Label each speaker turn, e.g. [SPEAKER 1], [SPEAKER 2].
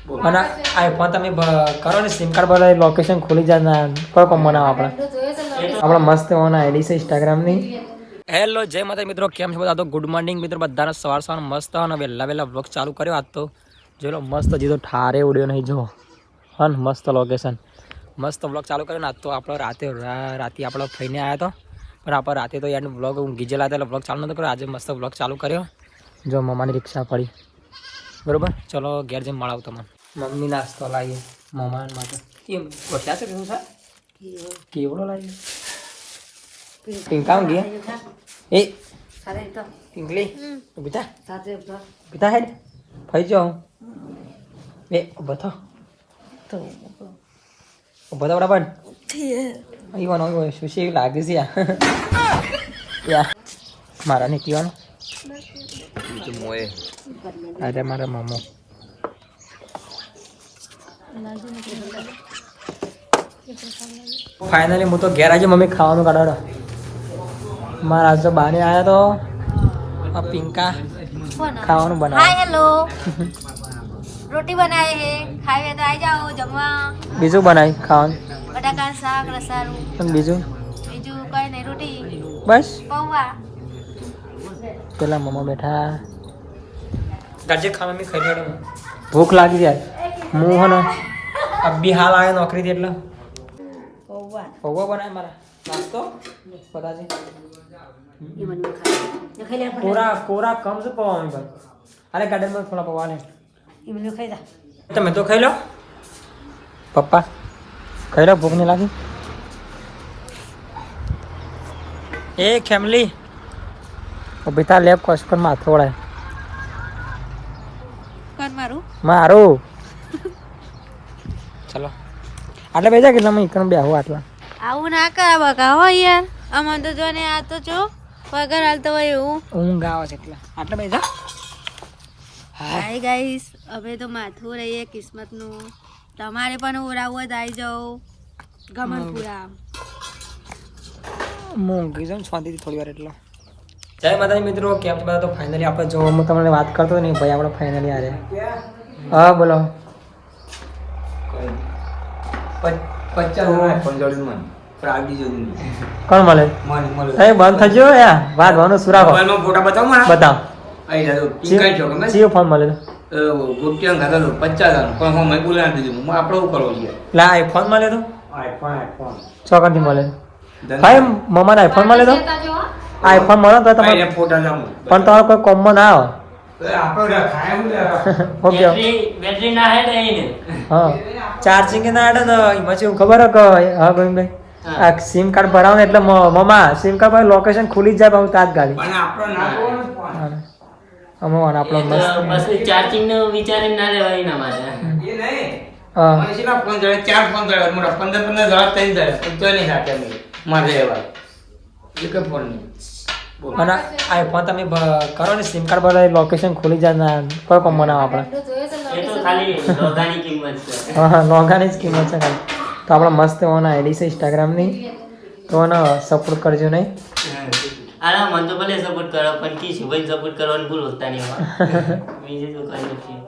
[SPEAKER 1] અને આઈફોન તમે કરો ને સિમ કાર્ડ પર લોકેશન ખુલી જાય કોઈ કોમ બનાવો આપણે મસ્ત હોવાના આઈડી છે ઇન્સ્ટાગ્રામની. હેલો જય માતા મિત્રો, કેમ છો બધા? તો ગુડ મોર્નિંગ મિત્રો, બધાને સવાર મસ્ત અને વહેલા વ્લોગ ચાલુ કર્યો. આજ તો જો લો મસ્ત હજી તો ઠારે ઉડ્યો નહીં જો હન મસ્ત લોકેશન મસ્ત વ્લોગ ચાલુ કર્યો ને. આજ તો આપણે રાતે આપણે ફઈને આવ્યા તો પણ આપણે રાતે તો યાર વ્લોગ ઊંઘી ગયેલા હતા એટલે વ્લોગ ચાલુ નતો કર્યો. આજે મસ્ત વ્લોગ ચાલુ કર્યો. જો મમ્માની રિક્ષા પડી બરોબર. ચલો ઘેર જઈને મળાવું તમને. મમ્મી નાસ્તો લાવીએ મમ્મા માટે. કેમ ગોઠ્યા છે શું છે? કેવડો લાવીએ પિંકા ગયા એ પિંકલી બીજા બીજા હેડ ફઈ જાઓ એ બતા તો બધા બરાબર ઈવાનો શું છે એવું લાગે છે યા મારા ને કીવાનું મોએ અરે મારા મમ્મો ફાઇનલી હું તો ઘેર આવી મમ્મી ખાવાનું કાઢો. મારા આજ તો બાને આવ્યા તો આ પિંકા ખાવાનું બનાવે.
[SPEAKER 2] हाय हेलो रोटी बनाए हैं, खाए तो आ जाओ जमवा.
[SPEAKER 1] બીજું બનાવી ખાવાનું
[SPEAKER 2] बटाका શાક રસારું
[SPEAKER 1] અને બીજું
[SPEAKER 2] બીજું કઈ નહીં, રોટી
[SPEAKER 1] બસ.
[SPEAKER 2] પૌવા.
[SPEAKER 1] પેલા મમ્મા બેઠા ગાજે ખાવા મેં ખાઈ લેડો. ભૂખ લાગી જાય. હું હે ને અબી હાલ આવ્યો નોકરીથી એટલે
[SPEAKER 2] પૌવા
[SPEAKER 1] પૌવા બનાવે મારા નાસ્તો બતાજી
[SPEAKER 2] એ મને ખાઈ લે.
[SPEAKER 1] કોરા કોરા કમ છે પૌવા મેં ભાઈ. અરે ગાર્ડન માં થોડા પૌવા ને
[SPEAKER 2] એ મને ખાઈ જા.
[SPEAKER 1] તમે તો ખાઈ લો પપ્પા, ખાઈ લો. ભૂખ નહીં લાગી? એ ફેમિલી બેટા લેબ કોસ્કર માથું વળાય
[SPEAKER 2] કોણ મારું?
[SPEAKER 1] મારું ચલો આટલા બેજા કેટલા મેં એકણ બે આવું આટલા
[SPEAKER 2] આવું ના કર બકા હો યાર. આમાં તો જો ને આ તો જો પગાર હાલતો હોય એવું.
[SPEAKER 1] ઊંઘ આવે છે એટલે આટલા બેજા.
[SPEAKER 2] હાય ગાઈસ, હવે તો માથું રહીએ કિસ્મતનું. તમારે પણ ઓરાવું હોય તો આવી જાઓ ગમનપુરા.
[SPEAKER 1] ઊંઘી જાઉં શાંતિથી થોડી વાર એટલે. જય માતાજી મિત્રો, કેમ છો બધા? તો ફાઇનલી આપણે જો હું તમને વાત કરતો નહીં ભાઈ, આપણે ફાઇનલી આ હા બોલો 50 કોણ મળે? એ બંધ થજો યા વાત વાનો સુરાખો
[SPEAKER 3] ફોટા બતાવ
[SPEAKER 1] બતાવ ચિયો ફોન મળે એટલે આઈફોન મળે તો ચોકનથી મળે ભાઈ મમ્માને આઈફોન મળે તો આઈફોન મળે તો તમારે પણ તમારે કોઈ કોમમાં ના આવે. ઓકે
[SPEAKER 3] બેટરી ના હે ને
[SPEAKER 1] હા ચાર્જિંગ ના આડે ને એમાં શું ખબર હે કે હા ગોવિંદભાઈ આ સિમ કાર્ડ ભરાવો ને એટલે મમ્મા સિમ કાર્ડ પર લોકેશન ખુલી જ જાય બહુ તાત્કાલિક. અમે આપણો મસ્ત
[SPEAKER 3] ચાર્જિંગ નો વિચારી ના લેવાય ના માટે
[SPEAKER 1] હા
[SPEAKER 3] ફોન જોડે 4 ફોન જોડે મોટા 15 જવાબ થઈ જાય તો નહીં સાથે મારે લેવા એક ફોન નહીં.
[SPEAKER 1] અને આઈફોન તમે કરો ને સિમ કાર્ડ પર લોકેશન ખુલી જાય કોઈ કોમ બનાવો આપણે.
[SPEAKER 3] એ તો ખાલી લોગાની કિંમત છે.
[SPEAKER 1] હા લોગાની જ કિંમત છે ખાલી. તો આપણે મસ્ત હોવાના આઈડી છે ઇન્સ્ટાગ્રામની, તો એને સપોર્ટ કરજો નહીં.
[SPEAKER 3] આલા મન તો ભલે સપોર્ટ કરો પણ કી શુભાઈ સપોર્ટ કરવાનું ભૂલ હોતા નહીં બીજું તો કઈ નથી.